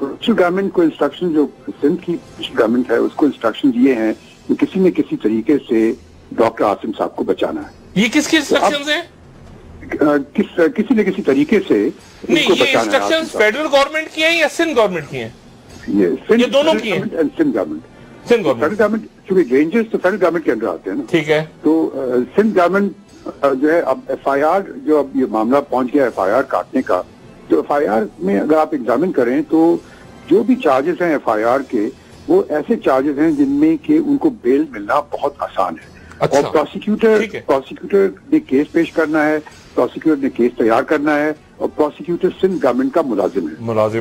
Provincial government کو instruction, جو سندھ کی گورنمنٹ ہے اس کو انسٹرکشن یہ ہیں کہ کسی نہ کسی طریقے سے ڈاکٹر عاصم صاحب کو بچانا ہے. یہ کس کی انسٹرکشنز ہیں؟ کسی نہ کسی طریقے سے نہیں، یہ انسٹرکشنز فیڈرل گورنمنٹ کی ہیں یا سندھ گورنمنٹ کی ہیں؟ یہ دونوں کی ہیں. سندھ گورنمنٹ، فیڈرل گورنمنٹ چونکہ رینجرز تو فیڈرل گورنمنٹ کے انڈر آتے ہیں نا. ٹھیک ہے. تو سندھ گورنمنٹ جو ہے اب ایف آئی آر، جو اب یہ معاملہ پہنچ گیا ایف آئی آر کاٹنے کا، تو ایف آئی آر میں اگر آپ ایگزامن کریں تو جو بھی چارجز ہیں ایف آئی آر کے، وہ ایسے چارجز ہیں جن میں کہ ان کو بیل ملنا بہت آسان ہے. اور پروسیکیوٹر نے کیس پیش کرنا ہے، پروسیکیوٹر نے کیس تیار کرنا ہے، اور پروسیکیوٹر سندھ گورنمنٹ کا ملازم ہے.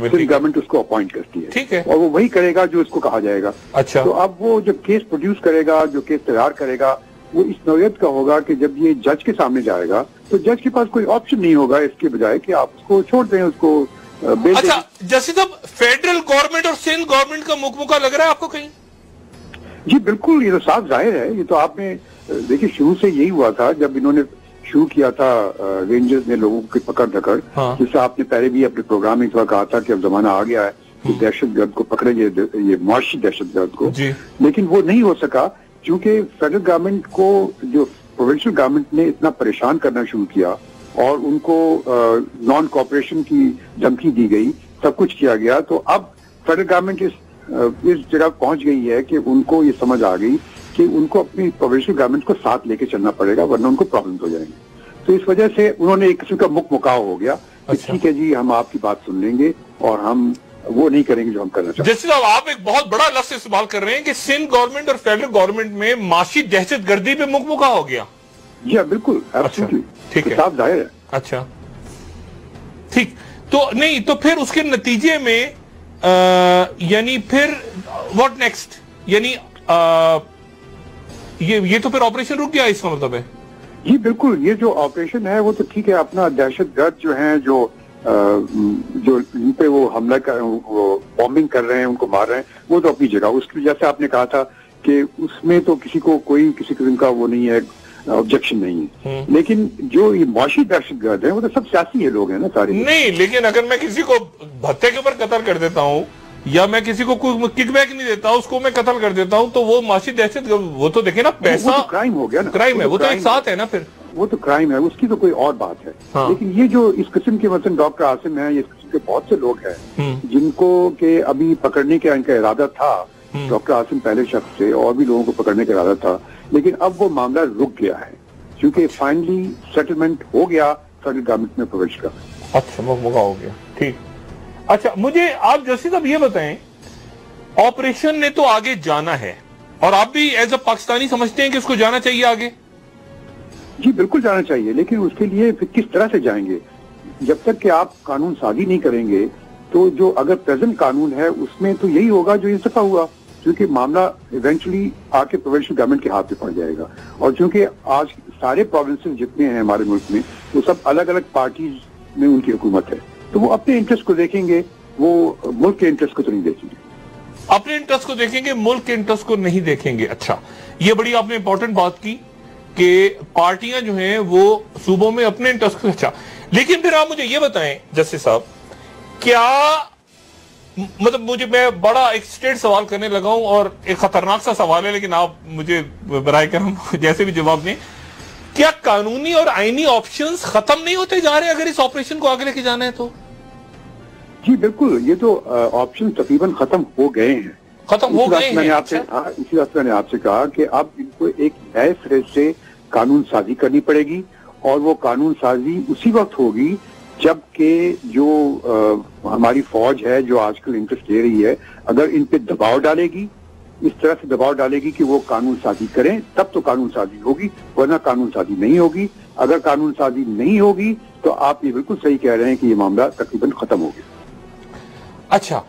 سندھ گورنمنٹ اس کو اپوائنٹ کرتی ہے اور وہ وہی کرے گا جو اس کو کہا جائے گا. اچھا. تو اب وہ جو کیس پروڈیوس کرے گا، جو کیس تیار کرے گا، وہ اس نوعیت کا ہوگا کہ جب یہ جج کے سامنے جائے گا تو جج کے پاس کوئی آپشن نہیں ہوگا اس کے بجائے کہ آپ اس کو چھوڑ دیں، اس کو بیل دیں. اچھا جیسے صاحب، فیڈرل گورنمنٹ اور سندھ گورنمنٹ کا مکمکہ لگ رہا ہے آپ کو کہیں؟ جی بالکل، یہ تو صاف ظاہر ہے. یہ تو آپ نے دیکھیے شروع سے یہی ہوا تھا جب انہوں نے شروع کیا تھا رینجرز نے لوگوں کی پکڑ دھکڑ، جس سے آپ نے پہلے بھی اپنے پروگرام میں ایک بار کہا تھا کہ اب زمانہ آ گیا ہے کہ دہشت گرد کو پکڑیں گے، یہ معاشی دہشت گرد کو. لیکن وہ نہیں ہو سکا کیونکہ فیڈرل گورنمنٹ کو جو پروونشل گورنمنٹ نے اتنا پریشان کرنا شروع کیا اور ان کو نان کوآپریشن کی دھمکی دی گئی، سب کچھ کیا گیا. تو اب فیڈرل گورنمنٹ اس جگہ پہنچ گئی ہے کہ ان کو یہ سمجھ آ گئی کہ ان کو اپنی پروونشل گورنمنٹ کو ساتھ لے کے چلنا پڑے گا ورنہ ان کو پرابلمز ہو جائیں گے. تو اس وجہ سے انہوں نے ایک قسم کا مکاؤ ہو گیا کہ ٹھیک ہے جی ہم آپ کی بات سن لیں گے اور ہم وہ نہیں کریں گے جو ہم کرنا چاہتے ہیں. جیسے آپ ایک بہت بڑا لفظ استعمال کر رہے ہیں کہ سندھ گورنمنٹ اور فیڈرل گورنمنٹ میں معاشی دہشت گردی پہ مکمکہ ہو گیا. جی ہاں بالکل، ٹھیک ہے، صاف ظاہر ہے. اچھا ٹھیک. تو نہیں تو پھر اس کے نتیجے میں یعنی پھر واٹ نیکسٹ، یعنی یہ تو پھر آپریشن رک گیا اس کا مطلب ہے؟ جی بالکل، یہ جو آپریشن ہے وہ تو ٹھیک ہے، اپنا دہشت گرد جو ہیں جو ان پہ وہ حملہ بامبنگ کر رہے ہیں، ان کو مار رہے ہیں، وہ تو اپنی جگہ. اس کی جیسے آپ نے کہا تھا کہ اس میں تو کسی کو کوئی کسی قسم کا وہ نہیں ہے، آبجیکشن نہیں ہے. لیکن جو یہ معاشی دہشت گرد ہیں وہ تو سب سیاسی ہے لوگ ہیں نا سارے. نہیں، لیکن اگر میں کسی کو بھتے کے اوپر قتل کر دیتا ہوں یا میں کسی کو کوئی کک بیک نہیں دیتا اس کو میں قتل کر دیتا ہوں تو وہ معاشی دہشت، وہ تو دیکھیں نا، پیسہ کرائم ہو گیا نا، کرائم ہے، وہ تو ایک ساتھ ہے نا، پھر وہ تو کرائم ہے، اس کی تو کوئی اور بات ہے. لیکن یہ جو اس قسم کے مثلا ڈاکٹر عاصم ہیں، یہ اس قسم کے بہت سے لوگ ہیں جن کو کہ ابھی پکڑنے کا ان کا ارادہ تھا. ڈاکٹر عاصم پہلے شخص سے اور بھی لوگوں کو پکڑنے کا ارادہ تھا، لیکن اب وہ معاملہ رک گیا ہے کیونکہ فائنلی سیٹلمنٹ ہو گیا فیڈرل گورنمنٹ میں پروویش کا. اچھا موقع ہو گیا، ٹھیک. اچھا مجھے آپ جیسے اب یہ بتائیں، آپریشن نے تو آگے جانا ہے اور آپ بھی ایز اے پاکستانی سمجھتے ہیں کہ اس کو جانا چاہیے آگے؟ جی بالکل جانا چاہیے، لیکن اس کے لیے پھر کس طرح سے جائیں گے؟ جب تک کہ آپ قانون سازی نہیں کریں گے تو جو اگر پریزنٹ قانون ہے اس میں تو یہی ہوگا جو اس دفعہ ہوا، کیونکہ معاملہ ایونچولی آ کے پروونشل گورنمنٹ کے ہاتھ میں پڑ جائے گا. اور چونکہ آج سارے پروونسز جتنے ہیں ہمارے ملک میں وہ سب الگ الگ پارٹیز میں ان کی حکومت ہے، تو وہ اپنے انٹرسٹ کو دیکھیں گے، وہ ملک کے انٹرسٹ کو تو نہیں دیکھیں گے. اپنے انٹرسٹ کو دیکھیں گے، ملک کے انٹرسٹ کو نہیں دیکھیں گے. اچھا، یہ بڑی آپ نے امپورٹنٹ بات کی کہ پارٹیاں جو ہیں وہ صوبوں میں اپنے انٹرسٹ کو. اچھا، لیکن پھر آپ مجھے یہ بتائیں جسٹس صاحب، کیا مطلب میں بڑا ایک اسٹیٹ سوال کرنے لگا ہوں اور ایک خطرناک سا سوال ہے، لیکن آپ مجھے برائے کرم جیسے بھی جواب دیں، کیا قانونی اور آئینی آپشنز ختم نہیں ہوتے جا رہے اگر اس آپریشن کو آگے لے کے جانا ہے تو؟ جی بالکل، یہ تو آپشن تقریباً ختم ہو گئے ہیں. ختم ہو گئے ہیں. اسی وقت میں نے آپ سے کہا کہ اب ان کو ایک نئے سرے سے قانون سازی کرنی پڑے گی اور وہ قانون سازی اسی وقت ہوگی جب کہ جو ہماری فوج ہے جو آج کل انٹرسٹ لے رہی ہے، اگر ان پہ دباؤ ڈالے گی، اس طرح سے دباؤ ڈالے گی کہ وہ قانون سازی کریں، تب تو قانون سازی ہوگی، ورنہ قانون سازی نہیں ہوگی. اگر قانون سازی نہیں ہوگی تو آپ یہ بالکل صحیح کہہ رہے ہیں کہ یہ معاملہ تقریباً ختم ہو گیا. اچھا،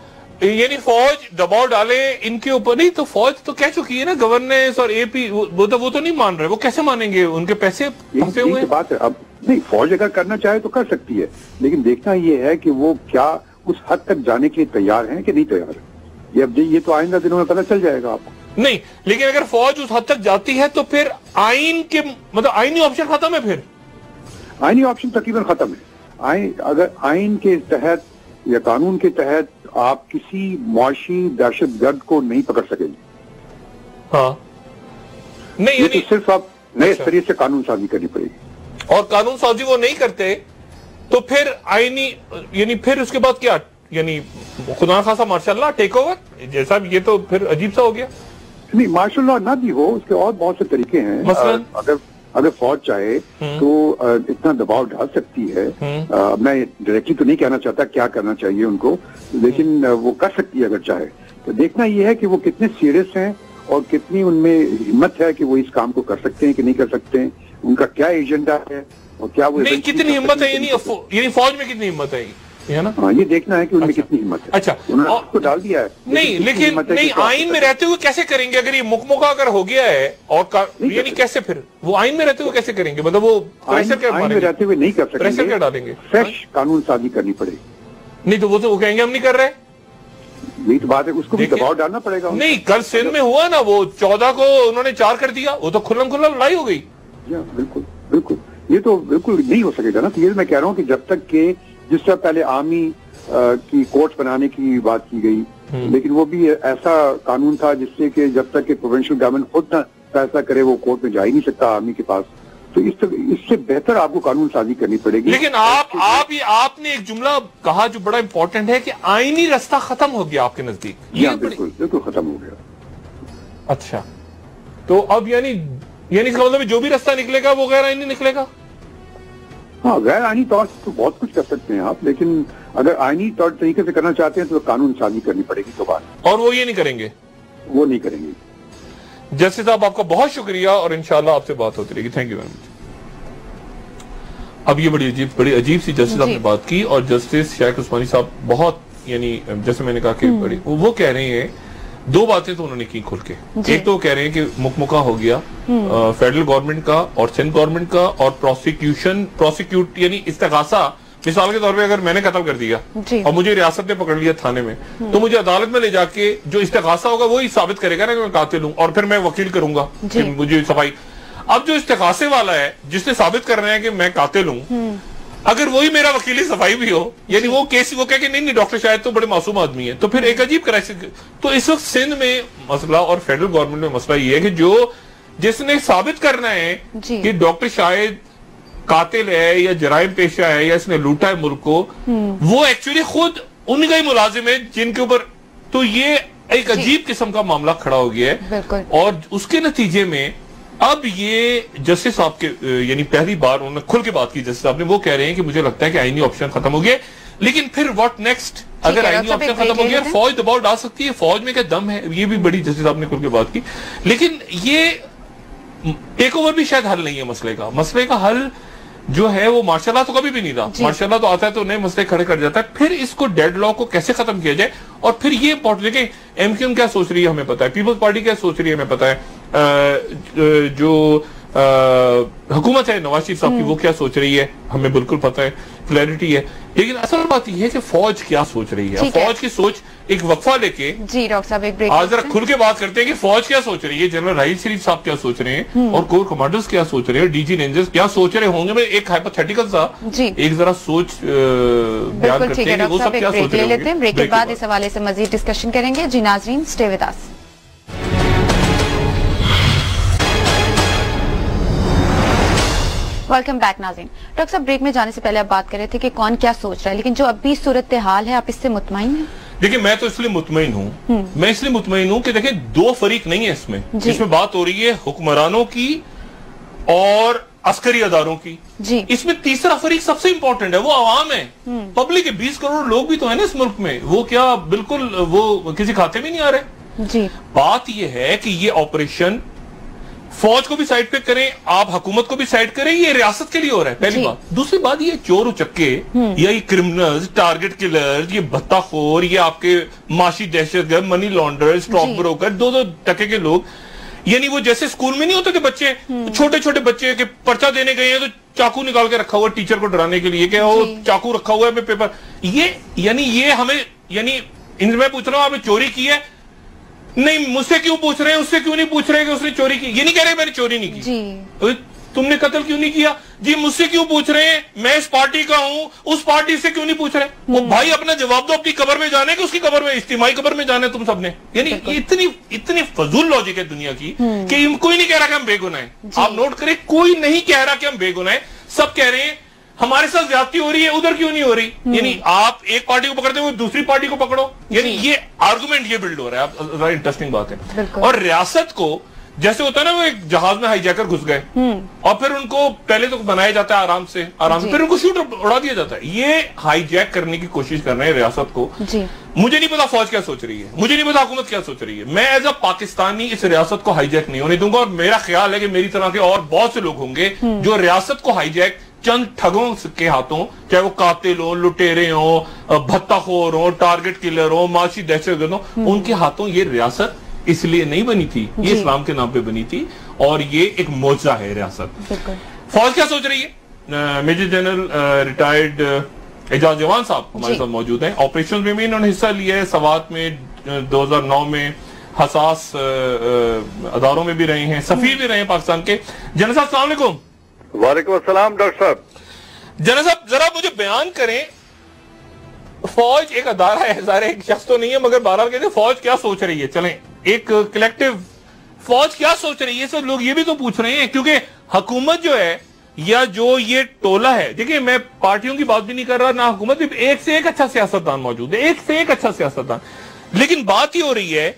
یعنی فوج دباؤ ڈالے ان کے اوپر؟ نہیں تو فوج تو کہہ چکی ہے نا، گورننس اور اے پی وہ تو نہیں مان رہے. وہ کیسے مانیں گے؟ ان کے پیسے پھنسے ہوئے ہیں. بات ہے، اب نہیں، فوج اگر کرنا چاہے تو کر سکتی ہے، لیکن دیکھنا یہ ہے کہ وہ کیا اس حد تک جانے کے لیے تیار ہیں کہ نہیں تیار ہے. یہ تو آئندہ دنوں میں پتہ چل جائے گا آپ کو. نہیں، لیکن اگر فوج اس حد تک جاتی ہے تو پھر آئین کے مطلب آئینی آپشن ختم ہے. پھر آئینی آپشن تقریباً ختم ہے. اگر آئین کے تحت یا قانون کے تحت آپ کسی معاشی دہشت گرد کو نہیں پکڑ سکیں گے. ہاں نہیں، یہ تو صرف آپ نئے طریقے سے قانون سازی کرنی پڑے گی. اور قانون سازی وہ نہیں کرتے تو پھر آئینی یعنی پھر اس کے بعد کیا، یعنی خدا خاصا مارشل لا ٹیک اوور جیسا، یہ تو پھر عجیب سا ہو گیا. نہیں مارشل لا نہ بھی ہو، اس کے اور بہت سے طریقے ہیں. اگر فوج چاہے تو اتنا دباؤ ڈال سکتی ہے. میں ڈائریکٹلی تو نہیں کہنا چاہتا کیا کرنا چاہیے ان کو، لیکن وہ کر سکتی ہے اگر چاہے. تو دیکھنا یہ ہے کہ وہ کتنے سیریس ہیں اور کتنی ان میں ہمت ہے کہ وہ اس کام کو کر سکتے ہیں کہ نہیں کر سکتے ہیں، ان کا کیا ایجنڈا ہے اور کیا وہ کتنی ہمت ہے، یعنی فوج میں کتنی ہمت ہے نا. ہاں یہ دیکھنا ہے کہ ان میں کتنی ہمت ہے. اچھا انہوں نے اس کو ڈال دیا ہے. نہیں لیکن نہیں، آئین میں رہتے ہوئے کیسے کریں گے اگر یہ مکمکہ اگر ہو گیا ہے اور یعنی کیسے پھر وہ آئین میں رہتے ہوئے کیسے کریں گے؟ مطلب وہ آئین میں رہتے ہوئے نہیں کر سکیں گے، پریشر کیا ڈالیں گے؟ فریش قانون سازی کرنی پڑے گی. نہیں تو وہ کہیں گے ہم نہیں کر رہے. یہی تو بات ہے، اس کو بھی دباؤ ڈالنا پڑے گا. نہیں کل سندھ میں ہوا نا، وہ 14 کو انہوں نے 4 کر دیا، وہ تو کھلم کھلا لڑائی ہو گئی. بالکل بالکل، یہ تو بالکل نہیں ہو سکے گا نا. تو یہ میں کہہ رہا ہوں کہ جب تک کہ جس طرح پہلے آرمی کی کورٹ بنانے کی بات کی گئی، لیکن وہ بھی ایسا قانون تھا جس سے کہ جب تک کہ پروونشل گورنمنٹ خود نہ فیصلہ کرے وہ کورٹ میں جا ہی نہیں سکتا آرمی کے پاس. تو اس سے بہتر آپ کو قانون سازی کرنی پڑے گی. لیکن آپ نے ایک جملہ کہا جو بڑا امپورٹنٹ ہے کہ آئینی رستہ ختم ہو گیا آپ کے نزدیک. بالکل بالکل ختم ہو گیا. اچھا تو اب یعنی اس کا مطلب جو بھی رستہ نکلے گا وہ غیر آئینی نکلے گا. ہاں غیر آئینی طور سے تو بہت کچھ کر سکتے ہیں آپ، لیکن اگر آئینی طور طریقے سے کرنا چاہتے ہیں تو قانون سازی کرنی پڑے گی. تو بات اور وہ یہ نہیں کریں گے، وہ نہیں کریں گے. جسٹس صاحب آپ کا بہت شکریہ اور انشاءاللہ آپ سے بات ہوتی رہے گی. Thank you very much. اب یہ بڑی عجیب سی جسٹس صاحب نے بات کی، اور جسٹس شیخ عثمانی صاحب بہت یعنی جیسے میں نے کہا کہ وہ کہہ رہے ہیں 2 باتیں تو انہوں نے کی کھل کے. ایک تو کہہ رہے ہیں کہ مکمکہ ہو گیا فیڈرل گورنمنٹ کا اور سندھ گورنمنٹ کا، اور پروسیکیوٹ یعنی استغاثہ. مثال کے طور پہ اگر میں نے قتل کر دیا اور مجھے ریاست نے پکڑ لیا تھانے میں، تو مجھے عدالت میں لے جا کے جو استغاثہ ہوگا وہی ثابت کرے گا نا کہ میں قاتل ہوں، اور پھر میں وکیل کروں گا کہ مجھے صفائی. اب جو استغاثے والا ہے جس نے ثابت کرنا ہے کہ میں قاتل ہوں، اگر وہی میرا وکیل صفائی بھی ہو، یعنی وہ کیس وہ کہے کہ نہیں ڈاکٹر شاہد تو بڑے معصوم آدمی ہے، تو پھر ایک عجیب کرائسس. تو اس وقت سندھ میں مسئلہ اور فیڈرل گورنمنٹ میں مسئلہ یہ ہے کہ جس نے ثابت کرنا ہے کہ ڈاکٹر شاہد قاتل ہے یا جرائم پیشہ ہے یا اس نے لوٹا ہے ملک کو، وہ ایکچولی خود ان کا ہی ملازم ہے جن کے اوپر. تو یہ ایک عجیب قسم کا معاملہ کھڑا ہو گیا ہے. اور اس کے نتیجے میں اب یہ جسٹس صاحب کے یعنی پہلی بار انہوں نے کھل کے بات کی جسٹس صاحب نے، وہ کہہ رہے ہیں کہ مجھے لگتا ہے کہ آئینی آپشن ختم ہو گیا. لیکن پھر واٹ نیکسٹ؟ اگر آئینی آپشن ختم ہو گیا فوج دباؤ ڈال سکتی ہے، فوج میں کیا دم ہے، یہ بھی بڑی جسٹس صاحب نے کھل کے بات کی. لیکن یہ ٹیک اوور بھی شاید حل نہیں ہے مسئلے کا حل جو ہے وہ ماشاء اللہ تو کبھی بھی نہیں تھا. ماشاء اللہ تو آتا ہے تو نئے مسئلے کھڑے کر جاتا ہے. پھر اس کو ڈیڈ لاک کو کیسے ختم کیا جائے، اور پھر یہ دیکھیں ایم کیو ایم کیا سوچ رہی ہے ہمیں پتا ہے، پیپلز پارٹی کیا سوچ رہی ہے ہمیں پتا ہے، جو حکومت ہے نواز شریف صاحب کی وہ کیا سوچ رہی ہے ہمیں بالکل پتا ہے، کلیئرٹی ہے. لیکن اصل بات یہ ہے کہ فوج کیا سوچ رہی ہے. فوج کی سوچ ایک وقفہ لے کے ڈاکٹر صاحب ایک بریک آج ذرا کھل کے بات کرتے ہیں کہ فوج کیا سوچ رہی ہے، جنرل راحیل شریف صاحب کیا سوچ رہے ہیں، اور کور کمانڈرز کیا سوچ رہے ہیں، ڈی جی رینجرز کیا سوچ رہے ہوں گے. میں ایک ہائپوتھیٹیکل سا ایک ذرا سوچ بیان کرتے ہیں کہ وہ سب کیا سوچ رہے ہوں گے. بریک کے بعد اس حوالے سے مزید ڈسکشن کریں گے. جی ناظرین stay with us. Welcome back ناظرین. ڈاکٹر صاحب بریک میں جانے سے پہلے آپ بات کر رہے تھے کہ کون کیا سوچ رہا ہے، لیکن جو ابھی صورتحال ہے آپ اس سے مطمئن ہیں؟ دیکھیں میں تو اس لیے مطمئن ہوں کہ دیکھیں 2 فریق نہیں ہے اس میں. اس میں بات ہو رہی ہے حکمرانوں کی اور عسکری اداروں کی. اس میں تیسرا فریق سب سے امپورٹنٹ ہے، وہ عوام ہے، پبلک ہے. 20 کروڑ لوگ بھی تو ہیں نا اس ملک میں، وہ کیا بالکل وہ کسی کھاتے میں نہیں آ رہے. بات یہ ہے کہ یہ آپریشن فوج کو بھی سائڈ پہ کریں، آپ حکومت کو بھی سائڈ کریں، یہ ریاست کے لیے ہو رہا ہے پہلی بات. دوسری بات یہ چور اچکے یا یہ کرمنلز، ٹارگٹ کلرز، یہ بھتہ خور، یہ آپ کے معاشی دہشت گرد، منی لانڈر، اسٹاک بروکر، 2 ٹکے کے لوگ، یعنی وہ جیسے اسکول میں نہیں ہوتے کہ بچے چھوٹے بچے کے پرچہ دینے گئے ہیں تو چاقو نکال کے رکھا ہوا ہے ٹیچر کو ڈرانے کے لیے کہ وہ چاقو رکھا ہوا ہے پیپر. یہ ہمیں یعنی میں پوچھ رہا ہوں آپ نے چوری کی ہے، نہیں مجھ سے کیوں پوچھ رہے ہیں، اس سے کیوں نہیں پوچھ رہے کہ اس نے چوری کی. یہ نہیں کہہ رہے میں نے چوری نہیں کی. تم نے قتل کیوں نہیں کیا؟ جی مجھ سے کیوں پوچھ رہے ہیں؟ میں اس پارٹی کا ہوں، اس پارٹی سے کیوں نہیں پوچھ رہے؟ وہ بھائی اپنا جواب دو، اپنی قبر میں جانے کہ اس کی قبر میں، اجتماعی قبر میں جانے تم سب نے؟ یعنی اتنی فضول لاجک ہے دنیا کی کہ کوئی نہیں کہہ رہا کہ ہم بے گناہ ہیں. آپ نوٹ کریں، کوئی نہیں کہہ رہا کہ ہم بے گناہ ہیں. سب کہہ رہے ہیں ہمارے ساتھ زیادتی ہو رہی ہے، ادھر کیوں نہیں ہو رہی؟ یعنی آپ ایک پارٹی کو پکڑتے ہوئے دوسری پارٹی کو پکڑو. یعنی یہ آرگومنٹ یہ بلڈ ہو رہا ہے. ذرا انٹرسٹنگ بات ہے. اور ریاست کو جیسے ہوتا ہے نا، وہ ایک جہاز میں ہائی جیکر گھس گئے اور پھر ان کو پہلے تو بنایا جاتا ہے آرام سے پھر ان کو شوٹ اڑا دیا جاتا ہے. یہ ہائی جیک کرنے کی کوشش کر رہے ہیں ریاست کو. مجھے نہیں پتا فوج کیا سوچ رہی ہے، مجھے نہیں پتا حکومت کیا سوچ رہی ہے. میں ایز اے پاکستانی اس ریاست کو ہائی جیک نہیں ہونے دوں گا، اور میرا خیال ہے کہ میری طرح کے اور بہت سے لوگ ہوں گے جو ریاست کو ہائی جیک چند ٹھگوں کے ہاتھوں، چاہے وہ قاتل ہوں، لٹیرے ہوں، بھتہ خور ہوں، ٹارگٹ کلر ہوں، معاشی دہشت گرد ہوں، ان کے ہاتھوں یہ ریاست اس لیے نہیں بنی تھی، یہ اسلام کے نام پہ بنی تھی، اور یہ ایک معجزہ ہے ریاست. فوج کیا سوچ رہی ہے؟ میجر جنرل ریٹائرڈ اعجاز جوان صاحب ہمارے ساتھ موجود ہیں. آپریشن میں بھی انہوں نے حصہ لیا ہے، سوات میں 2009 میں حساس اداروں میں بھی رہے ہیں، سفیر بھی رہے ہیں پاکستان کے. جنرل صاحب السلام علیکم. وعلیکم السلام ڈاکٹر صاحب. جنرل صاحب ذرا مجھے بیان کریں، فوج ایک ادارہ ہے، ظاہر ایک شخص تو نہیں ہے، مگر بہرحال کہتے ہیں فوج کیا سوچ رہی ہے. چلیں ایک کلیکٹیو فوج کیا سوچ رہی ہے، سب لوگ یہ بھی تو پوچھ رہے ہیں، کیونکہ حکومت جو ہے یا جو یہ ٹولہ ہے، دیکھیں میں پارٹیوں کی بات بھی نہیں کر رہا، نہ حکومت بھی، ایک سے ایک اچھا سیاستدان موجود ہے، ایک سے ایک اچھا سیاستدان. لیکن بات یہ ہو رہی ہے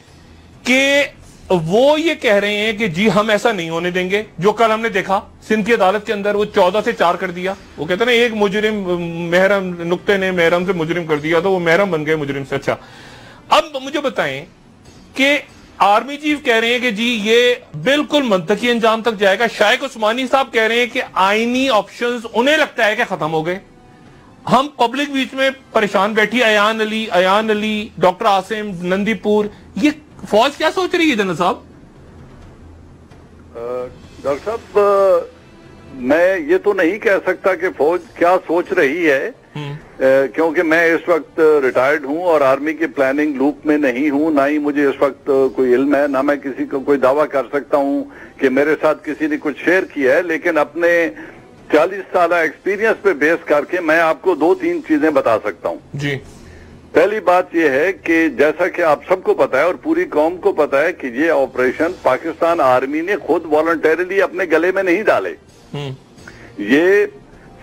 کہ وہ یہ کہہ رہے ہیں کہ جی ہم ایسا نہیں ہونے دیں گے. جو کل ہم نے دیکھا سندھ کی عدالت کے اندر، وہ 14 سے 4 کر دیا. وہ کہتے ہیں نا ایک مجرم محرم نقطے نے محرم سے مجرم کر دیا تو وہ محرم بن گئے مجرم سے. اچھا اب مجھے بتائیں کہ آرمی چیف کہہ رہے ہیں کہ جی یہ بالکل منطقی انجام تک جائے گا. شائق عثمانی صاحب کہہ رہے ہیں کہ آئینی آپشنز انہیں لگتا ہے کہ ختم ہو گئے. ہم پبلک بیچ میں پریشان بیٹھی، ایان علی، ڈاکٹر عاصم، نندی پور. یہ فوج کیا سوچ رہی ہے جنرل صاحب؟ ڈاکٹر صاحب میں یہ تو نہیں کہہ سکتا کہ فوج کیا سوچ رہی ہے، کیونکہ میں اس وقت ریٹائرڈ ہوں اور آرمی کے پلاننگ لوپ میں نہیں ہوں، نہ ہی مجھے اس وقت کوئی علم ہے، نہ میں کسی کو کوئی دعویٰ کر سکتا ہوں کہ میرے ساتھ کسی نے کچھ شیئر کیا ہے. لیکن اپنے 40 سالہ ایکسپیرینس پہ بیس کر کے میں آپ کو 2-3 چیزیں بتا سکتا ہوں. جی پہلی بات یہ ہے کہ جیسا کہ آپ سب کو پتا ہے اور پوری قوم کو پتا ہے کہ یہ آپریشن پاکستان آرمی نے خود والنٹیرلی اپنے گلے میں نہیں ڈالے. یہ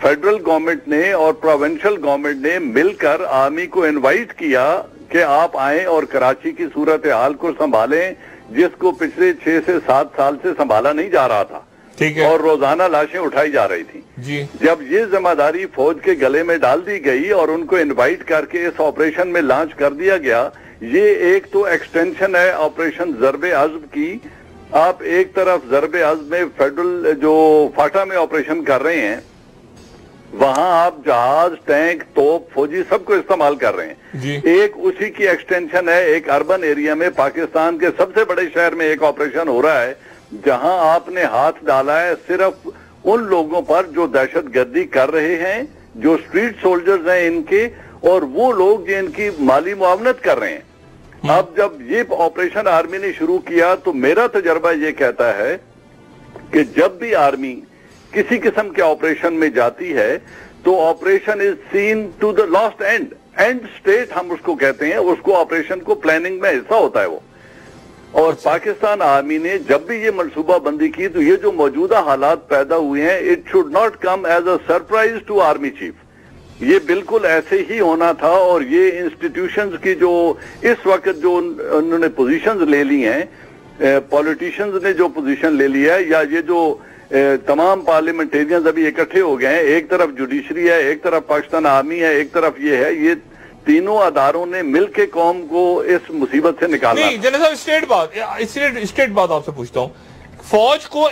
فیڈرل گورنمنٹ نے اور پروونشل گورنمنٹ نے مل کر آرمی کو انوائٹ کیا کہ آپ آئیں اور کراچی کی صورتحال کو سنبھالیں، جس کو پچھلے 6 سے 7 سال سے سنبھالا نہیں جا رہا تھا اور روزانہ لاشیں اٹھائی جا رہی تھی. جب یہ ذمہ داری فوج کے گلے میں ڈال دی گئی اور ان کو انوائٹ کر کے اس آپریشن میں لانچ کر دیا گیا، یہ ایک تو ایکسٹینشن ہے آپریشن ضرب عزم کی. آپ ایک طرف ضرب عزم میں فیڈرل جو فاٹا میں آپریشن کر رہے ہیں، وہاں آپ جہاز، ٹینک، توپ، فوجی سب کو استعمال کر رہے ہیں. ایک اسی کی ایکسٹینشن ہے، ایک اربن ایریا میں پاکستان کے سب سے بڑے شہر میں ایک آپریشن ہو رہا ہے، جہاں آپ نے ہاتھ ڈالا ہے صرف ان لوگوں پر جو دہشت گردی کر رہے ہیں، جو اسٹریٹ سولجرز ہیں ان کے، اور وہ لوگ جو ان کی مالی معاونت کر رہے ہیں. اب جب یہ آپریشن آرمی نے شروع کیا تو میرا تجربہ یہ کہتا ہے کہ جب بھی آرمی کسی قسم کے آپریشن میں جاتی ہے تو operation is seen to the last end state ہم اس کو کہتے ہیں، اس کو آپریشن کو پلاننگ میں حصہ ہوتا ہے وہ. اور پاکستان آرمی نے جب بھی یہ منصوبہ بندی کی تو یہ جو موجودہ حالات پیدا ہوئے ہیں، it should not come as a surprise to army chief. یہ بالکل ایسے ہی ہونا تھا. اور یہ انسٹیٹیوشنز کی جو اس وقت جو انہوں نے پوزیشنز لے لی ہیں، پولیٹیشنز نے جو پوزیشن لے لی ہے، یا یہ جو تمام پارلیمنٹیرینز ابھی اکٹھے ہو گئے ہیں، ایک طرف جوڈیشری ہے، ایک طرف پاکستان آرمی ہے، ایک طرف یہ ہے، یہ تینوں اداروں نے مل کے قوم کو اس مصیبت سے نکالا. نہیں جنرل صاحب اسٹیٹ بات آپ سے پوچھتا ہوں، فوج کو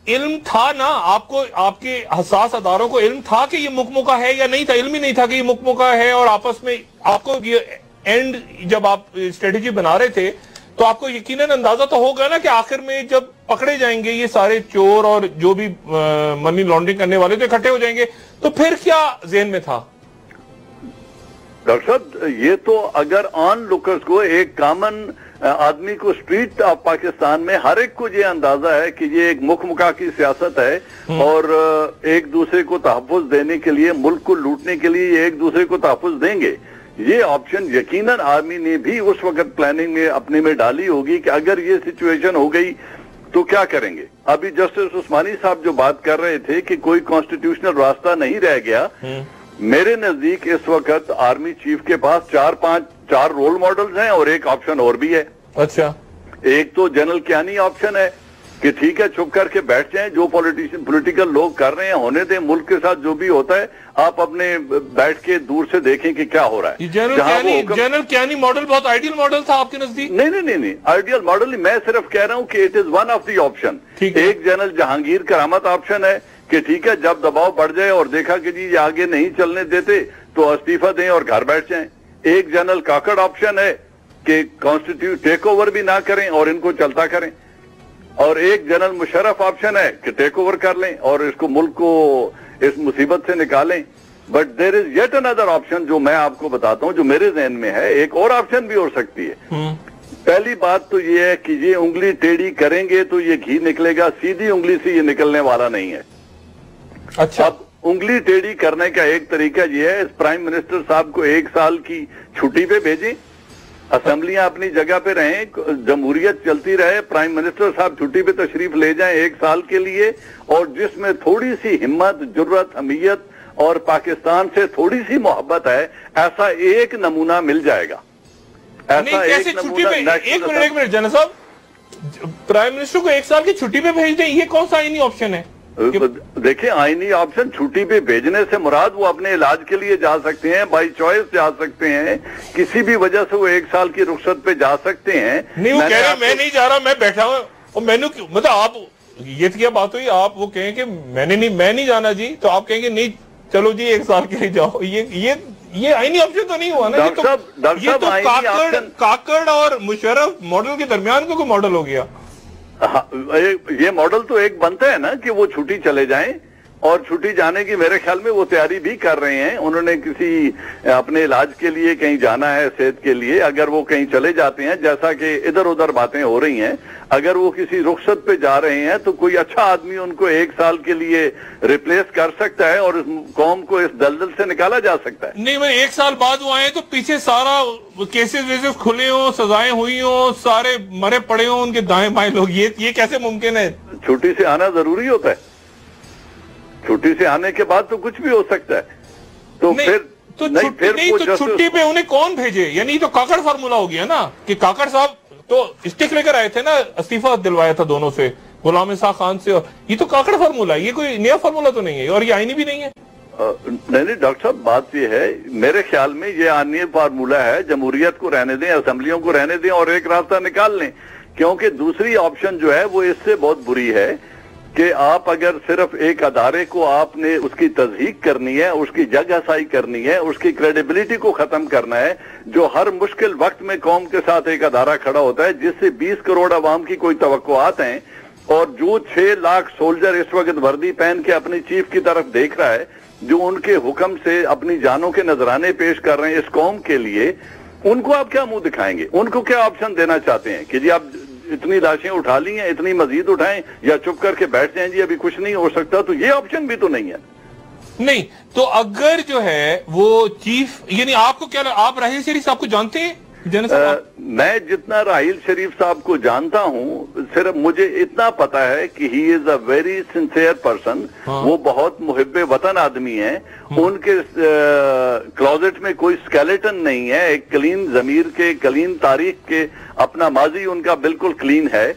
علم تھا نا، آپ کو آپ کے حساس اداروں کو علم تھا کہ یہ مکمو کا ہے یا نہیں تھا؟ علم ہی نہیں تھا کہ یہ مکمو کا ہے، اور آپس میں آپ کو یہ اینڈ جب آپ اسٹریٹجی بنا رہے تھے تو آپ کو یقیناً اندازہ تو ہوگا نا کہ آخر میں جب پکڑے جائیں گے یہ سارے چور اور جو بھی منی لانڈرنگ کرنے والے تو اکٹھے ہو جائیں گے. تو پھر کیا ذہن میں تھا؟ ڈاکٹر صاحب یہ تو اگر آن لوکرز کو ایک کامن آدمی کو اسٹریٹ آف پاکستان میں ہر ایک کو یہ اندازہ ہے کہ یہ ایک مکھ مکا کی سیاست ہے اور ایک دوسرے کو تحفظ دینے کے لیے، ملک کو لوٹنے کے لیے یہ ایک دوسرے کو تحفظ دیں گے. یہ آپشن یقیناً آرمی نے بھی اس وقت پلاننگ میں اپنے میں ڈالی ہوگی کہ اگر یہ سچویشن ہو گئی تو کیا کریں گے. ابھی جسٹس عثمانی صاحب جو بات کر رہے تھے کہ کوئی کانسٹیٹیوشنل راستہ نہیں رہ گیا، میرے نزدیک اس وقت آرمی چیف کے پاس 4 رول ماڈلز ہیں اور ایک آپشن اور بھی ہے. اچھا، ایک تو جنرل کیانی آپشن ہے کہ ٹھیک ہے چھپ کر کے بیٹھ جائیں، جو پولیٹیکل لوگ کر رہے ہیں ہونے دیں، ملک کے ساتھ جو بھی ہوتا ہے آپ اپنے بیٹھ کے دور سے دیکھیں کہ کیا ہو رہا ہے. جنرل کیانی ماڈل بہت آئیڈیل ماڈل تھا آپ کے نزدیک؟ نہیں آئیڈیل ماڈل نہیں، میں صرف کہہ رہا ہوں کہ it is one of the option. ایک جنرل جہانگیر کرامت آپشن ہے کہ ٹھیک ہے جب دباؤ بڑھ جائے اور دیکھا کہ جی یہ آگے نہیں چلنے دیتے تو استعفیٰ دیں اور گھر بیٹھ جائیں. ایک جنرل کاکڑ آپشن ہے کہ کانسٹیٹیوٹ ٹیک اوور بھی نہ کریں اور ان کو چلتا کریں. اور ایک جنرل مشرف آپشن ہے کہ ٹیک اوور کر لیں اور اس کو ملک کو اس مصیبت سے نکالیں. But there is yet another option جو میں آپ کو بتاتا ہوں جو میرے ذہن میں ہے. ایک اور آپشن بھی ہو سکتی ہے. پہلی بات تو یہ ہے کہ یہ انگلی ٹیڑھی کریں گے تو یہ گھی نکلے گا، سیدھی انگلی سے یہ نکلنے والا نہیں ہے. اچھا، اب انگلی ٹیڑھی کرنے کا ایک طریقہ یہ ہے اس پرائم منسٹر صاحب کو 1 سال کی چھٹی پہ بھیجیں، اسمبلیاں اپنی جگہ پہ رہیں، جمہوریت چلتی رہے، پرائم منسٹر صاحب چھٹی پہ تشریف لے جائیں 1 سال کے لیے، اور جس میں تھوڑی سی ہمت، جرأت، حمیت اور پاکستان سے تھوڑی سی محبت ہے، ایسا ایک نمونہ مل جائے گا. ایسا ایک نمونہ. ایک منٹ جنرل صاحب، پرائم منسٹر کو 1 سال کی چھٹی پہ بھیج دیں، یہ کون سا آئینی آپشن ہے؟ دیکھیں آئینی آپشن چھٹی پہ بھیجنے سے مراد وہ اپنے علاج کے لیے جا سکتے ہیں، بائی چوائس جا سکتے ہیں، کسی بھی وجہ سے وہ 1 سال کی رخصت پہ جا سکتے ہیں. نہیں وہ کہہ رہے میں نہیں جا رہا، میں بیٹھا ہوں. اور میں نے مطلب آپ یہ کیا بات ہوئی، آپ وہ کہیں کہ میں نہیں جانا جی، تو آپ کہیں گے نہیں چلو جی 1 سال کے لیے جاؤ. یہ آئینی آپشن تو نہیں ہوا نا. یہ تو کاکڑ اور مشرف ماڈل کے درمیان کا کوئی ماڈل ہو گیا. یہ ماڈل تو ایک بنتا ہے نا کہ وہ چھٹی چلے جائیں، اور چھٹی جانے کی میرے خیال میں وہ تیاری بھی کر رہے ہیں. انہوں نے کسی اپنے علاج کے لیے کہیں جانا ہے، صحت کے لیے، اگر وہ کہیں چلے جاتے ہیں جیسا کہ ادھر ادھر باتیں ہو رہی ہیں، اگر وہ کسی رخصت پہ جا رہے ہیں تو کوئی اچھا آدمی ان کو 1 سال کے لیے ریپلیس کر سکتا ہے اور اس قوم کو اس دلدل سے نکالا جا سکتا ہے. نہیں میں 1 سال بعد وہ آئے تو پیچھے سارا کیسز ویسز کھلے ہوں، سزائیں ہوئی ہوں، سارے مرے پڑے ہوں ان کے دائیں بائیں لوگ، یہ کیسے ممکن ہے؟ چھٹی سے آنا ضروری ہوتا ہے. چھٹی سے آنے کے بعد تو کچھ بھی ہو سکتا ہے. تو پھر چھٹی پہ انہیں کون بھیجے؟ یعنی تو کاکڑ فارمولا ہو گیا نا کہ کاکڑ صاحب تو اسٹک لے کر آئے تھے نا، استعفیٰ دلوایا تھا دونوں سے، غلام اسحاق خان سے. اور یہ تو کاکڑ فارمولا ہے، یہ کوئی نیا فارمولا تو نہیں ہے اور یہ آئینی بھی نہیں ہے. نہیں ڈاکٹر صاحب بات یہ ہے، میرے خیال میں یہ آئینی فارمولا ہے. جمہوریت کو رہنے دیں، اسمبلیوں کو رہنے دیں اور ایک راستہ نکال لیں. کیونکہ دوسری آپشن جو ہے وہ اس سے بہت بری ہے کہ آپ اگر صرف ایک ادارے کو آپ نے اس کی تضحیق کرنی ہے، اس کی جگ ہسائی کرنی ہے، اس کی کریڈیبلٹی کو ختم کرنا ہے، جو ہر مشکل وقت میں قوم کے ساتھ ایک ادارہ کھڑا ہوتا ہے جس سے 20 کروڑ عوام کی کوئی توقعات ہیں، اور جو 6 لاکھ سولجر اس وقت وردی پہن کے اپنی چیف کی طرف دیکھ رہا ہے، جو ان کے حکم سے اپنی جانوں کے نذرانے پیش کر رہے ہیں اس قوم کے لیے، ان کو آپ کیا منہ دکھائیں گے؟ ان کو کیا آپشن دینا چاہتے ہیں کہ جی آپ اتنی لاشیں اٹھا لی ہیں، اتنی مزید اٹھائیں، یا چپ کر کے بیٹھ جائیں جی ابھی کچھ نہیں ہو سکتا؟ تو یہ آپشن بھی تو نہیں ہے. نہیں تو اگر جو ہے وہ چیف، یعنی آپ کو کیا، آپ راحیل شریف صاحب کو جانتے ہیں؟ میں جتنا راحیل شریف صاحب کو جانتا ہوں صرف مجھے اتنا پتا ہے کہ ہی از اے ویری سنسیئر پرسن. وہ بہت محب وطن آدمی ہیں. ان کے کلوزٹ میں کوئی سکیلیٹن نہیں ہے. ایک کلین ضمیر کے، کلین تاریخ کے، اپنا ماضی ان کا بالکل کلین ہے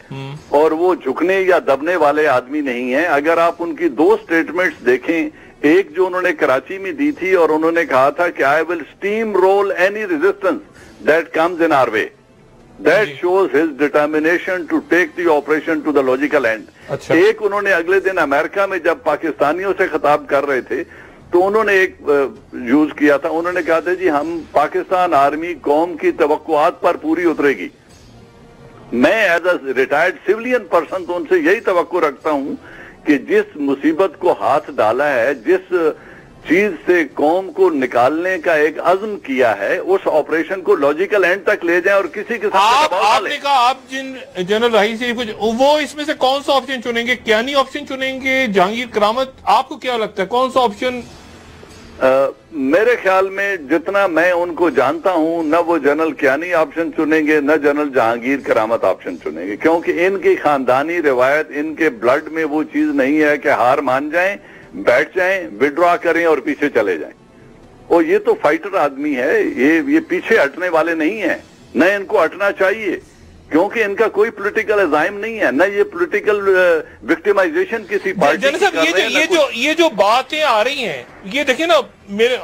اور وہ جھکنے یا دبنے والے آدمی نہیں ہیں. اگر آپ ان کی 2 سٹیٹمنٹس دیکھیں، ایک جو انہوں نے کراچی میں دی تھی اور انہوں نے کہا تھا کہ I will steamroll any resistance that comes in our way. That shows his determination to take the operation to the logical end. ایک انہوں نے اگلے دن امریکہ میں جب پاکستانیوں سے خطاب کر رہے تھے تو انہوں نے ایک یوز کیا تھا. انہوں نے کہا تھا جی ہم پاکستان آرمی قوم کی توقعات پر پوری اترے گی. میں as a retired civilian person تو ان سے یہی توقع رکھتا ہوں کہ جس مصیبت کو ہاتھ ڈالا ہے، جس چیز سے قوم کو نکالنے کا ایک عزم کیا ہے، اس آپریشن کو لاجیکل اینڈ تک لے جائیں اور کسی کے ساتھ آپ نے کہا آپ جن جنرل راہیل شریف کو وہ اس میں سے کون سا آپشن چنیں گے؟ کیانی آپشن چنیں گے؟ جہانگیر کرامت؟ آپ کو کیا لگتا ہے کون سا آپشن؟ میرے خیال میں جتنا میں ان کو جانتا ہوں، نہ وہ جنرل کیانی آپشن چنیں گے نہ جنرل جہانگیر کرامت آپشن چنیں گے، کیونکہ ان کی خاندانی روایت، ان کے بلڈ میں وہ چیز نہیں ہے کہ ہار مان جائیں، بیٹھ جائیں، وڈرا کریں اور پیچھے چلے جائیں۔ اور یہ تو فائٹر آدمی ہے، یہ پیچھے ہٹنے والے نہیں ہیں، نہ ان کو ہٹنا چاہیے، کیونکہ ان کا کوئی پولیٹیکل عزائم نہیں ہے، نہ یہ پولیٹیکل وکٹمائزیشن کسی پارٹی کی کر رہے ہیں۔ یہ جو باتیں آ رہی ہیں، یہ دیکھیں نا،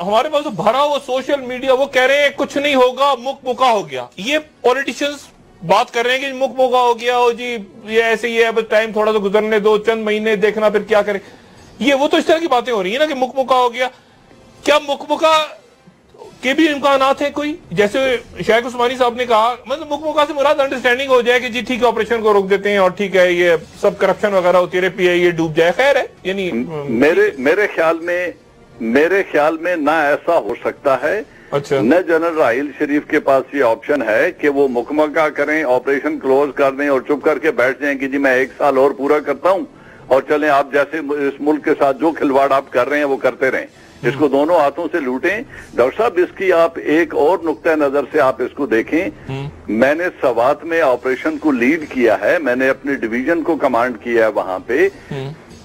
ہمارے پاس بھرا ہوا سوشل میڈیا، وہ کہہ رہے ہیں کچھ نہیں ہوگا، مک مکا ہو گیا۔ یہ پولیٹیشنز بات کر رہے ہیں کہ مک مکا ہو گیا، ہو جی یہ ایسے ہی ہے، بس ٹائم تھوڑا سا گزرنے دو، چند مہینے دیکھنا پھر کیا کریں۔ یہ وہ تو اس طرح کی باتیں ہو رہی ہیں نا کہ مک مکا ہو گیا۔ کیا مک مکا کے بھی امکانات ہیں کوئی؟ جیسے شیخ عثمانی صاحب نے کہا، مطلب مک مکا سے مراد انڈرسٹینڈنگ ہو جائے کہ جی ٹھیک ہے آپریشن کو روک دیتے ہیں اور ٹھیک ہے یہ سب کرپشن وغیرہ ہوتی رہے، پی آئی یہ ڈوب جائے، خیر ہے۔ یعنی میرے خیال میں نہ ایسا ہو سکتا ہے، نہ جنرل راحیل شریف کے پاس یہ آپشن ہے کہ وہ مکمکہ کریں، آپریشن کلوز کر دیں اور چپ کر کے بیٹھ جائیں کہ جی میں 1 سال اور پورا کرتا ہوں اور چلیں آپ جیسے اس ملک کے ساتھ جو کھلواڑ آپ کر رہے ہیں وہ کرتے رہیں، اس کو دونوں ہاتھوں سے لوٹیں۔ ڈاکٹر صاحب اس کی آپ ایک اور نقطہ نظر سے آپ اس کو دیکھیں، میں نے سوات میں آپریشن کو لیڈ کیا ہے، میں نے اپنی ڈویژن کو کمانڈ کیا ہے وہاں پہ۔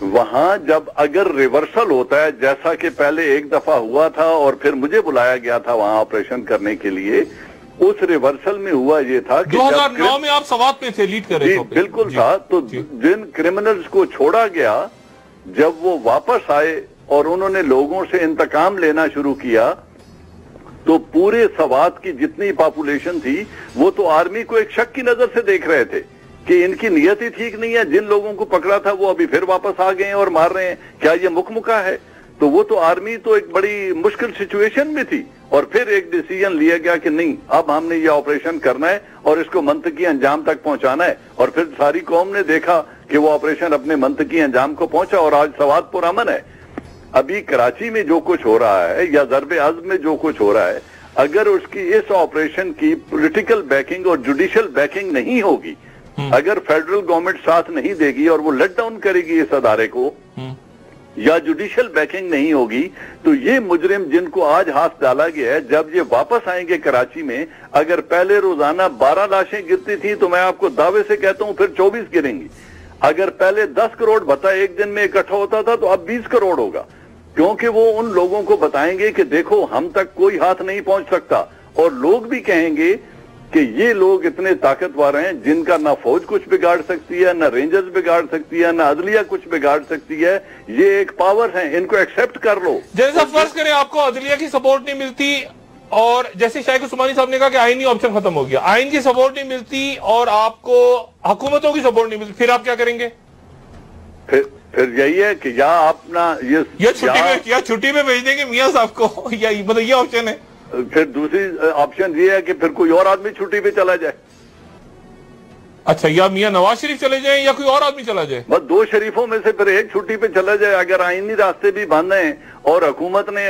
وہاں جب اگر ریورسل ہوتا ہے، جیسا کہ پہلے ایک دفعہ ہوا تھا اور پھر مجھے بلایا گیا تھا وہاں آپریشن کرنے کے لیے، اس ریورسل میں ہوا یہ تھا کہ 2009 میں آپ سوات میں تھے، لیڈ کر رہے تھے۔ بالکل تھا، تو جن کرمنلز کو چھوڑا گیا جب وہ واپس آئے اور انہوں نے لوگوں سے انتقام لینا شروع کیا، تو پورے سوات کی جتنی پاپولیشن تھی وہ تو آرمی کو ایک شک کی نظر سے دیکھ رہے تھے کہ ان کی نیت ہی ٹھیک نہیں ہے، جن لوگوں کو پکڑا تھا وہ ابھی پھر واپس آ گئے ہیں اور مار رہے ہیں، کیا یہ مکمکہ ہے؟ تو وہ تو آرمی تو ایک بڑی مشکل سچویشن میں تھی، اور پھر ایک ڈیسیجن لیا گیا کہ نہیں اب ہم نے یہ آپریشن کرنا ہے اور اس کو منطقی انجام تک پہنچانا ہے، اور پھر ساری قوم نے دیکھا کہ وہ آپریشن اپنے منطقی انجام کو پہنچا اور آج سوات پر امن ہے۔ ابھی کراچی میں جو کچھ ہو رہا ہے یا ضرب عزم میں جو کچھ ہو رہا ہے، اگر اس کی اس آپریشن کی پولیٹیکل بیکنگ اور جوڈیشل بیکنگ نہیں ہوگی، اگر فیڈرل گورنمنٹ ساتھ نہیں دے گی اور وہ لیٹ ڈاؤن کرے گی اس ادارے کو، یا جوڈیشل بیکنگ نہیں ہوگی، تو یہ مجرم جن کو آج ہاتھ ڈالا گیا ہے، جب یہ واپس آئیں گے کراچی میں، اگر پہلے روزانہ 12 لاشیں گرتی تھیں تو میں آپ کو دعوے سے کہتا ہوں پھر 24 گریں گی۔ اگر پہلے 10 کروڑ بھتا ایک دن میں اکٹھا ہوتا تھا تو اب 20 کروڑ ہوگا، کیونکہ وہ ان لوگوں کو بتائیں گے کہ دیکھو ہم تک کوئی ہاتھ نہیں پہنچ سکتا، اور لوگ بھی کہیں گے کہ یہ لوگ اتنے طاقتور ہیں جن کا نہ فوج کچھ بگاڑ سکتی ہے، نہ رینجرز بگاڑ سکتی ہے، نہ عدلیہ کچھ بگاڑ سکتی ہے، یہ ایک پاور ہیں، ان کو ایکسپٹ کر لو۔ جیسا فرض کریں آپ کو عدلیہ کی سپورٹ نہیں ملتی، اور جیسے شیخ عثمانی صاحب نے کہا کہ آئینی آپشن ختم ہو گیا، آئین کی سپورٹ نہیں ملتی اور آپ کو حکومتوں کی سپورٹ نہیں ملتی، پھر آپ کیا کریں گے؟ پھر یہی ہے کہ یا اپنا یہ چھٹی میں بھیج دیں گے میاں صاحب کو، یا مطلب یہ آپشن ہے۔ پھر دوسری آپشن یہ ہے کہ پھر کوئی اور آدمی چھٹی پہ چلا جائے۔ اچھا، یا میاں نواز شریف چلے جائیں یا کوئی اور آدمی چلا جائے؟ بس 2 شریفوں میں سے پھر ایک چھٹی پہ چلا جائے۔ اگر آئینی راستے بھی بند ہیں اور حکومت نے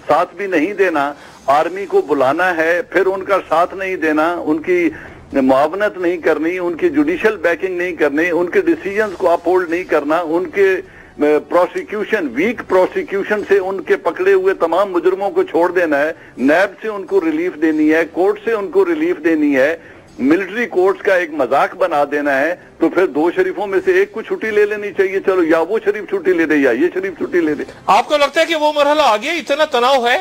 ساتھ بھی نہیں دینا، آرمی کو بلانا ہے، پھر ان کا ساتھ نہیں دینا، ان کی معاونت نہیں کرنی، ان کی جوڈیشل بیکنگ نہیں کرنی، ان کے ڈیسیجنز کو اپ ہولڈ نہیں کرنا، ان کے پروسیکیوشن، ویک پروسیکیوشن سے ان کے پکڑے ہوئے تمام مجرموں کو چھوڑ دینا ہے، نیب سے ان کو ریلیف دینی ہے، کورٹ سے ان کو ریلیف دینی ہے، ملٹری کورٹس کا ایک مذاق بنا دینا ہے، تو پھر 2 شریفوں میں سے ایک کو چھٹی لے لینی چاہیے، چلو یا وہ شریف چھٹی لے دے یا یہ شریف چھٹی لے دے۔ آپ کو لگتا ہے کہ وہ مرحلہ آ گیا، اتنا تناؤ ہے؟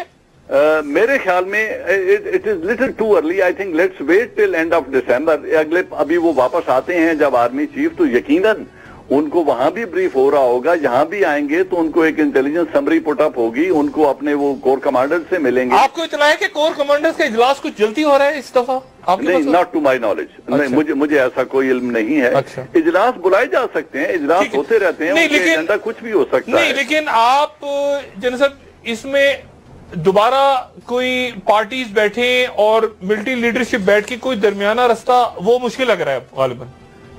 میرے خیال میں it is little too early. I think let's wait till end of December. ابھی وہ واپس آتے ہیں جب آرمی چیف، تو یقیناً ان کو وہاں بھی بریف ہو رہا ہوگا، یہاں بھی آئیں گے تو ان کو ایک انٹیلیجنس سمری پٹ اپ ہوگی، ان کو اپنے وہ کور کمانڈر سے ملیں گے۔ آپ کو اطلاع ہے کہ کور کمانڈر کا اجلاس کچھ جلدی ہو رہا ہے اس دفعہ؟ نہیں، not to my knowledge، مجھے ایسا کوئی علم نہیں ہے۔ اجلاس بلائے جا سکتے ہیں، اجلاس ہوتے رہتے ہیں، ان کے ایجنڈا کچھ بھی ہو سکتا ہے۔ نہیں، لیکن آپ جنرل صاحب اس میں دوبارہ کوئی پارٹیز بیٹھیں اور ملٹری لیڈرشپ بیٹھ کے کوئی درمیانہ رستہ، وہ مشکل لگ رہا ہے غالباً؟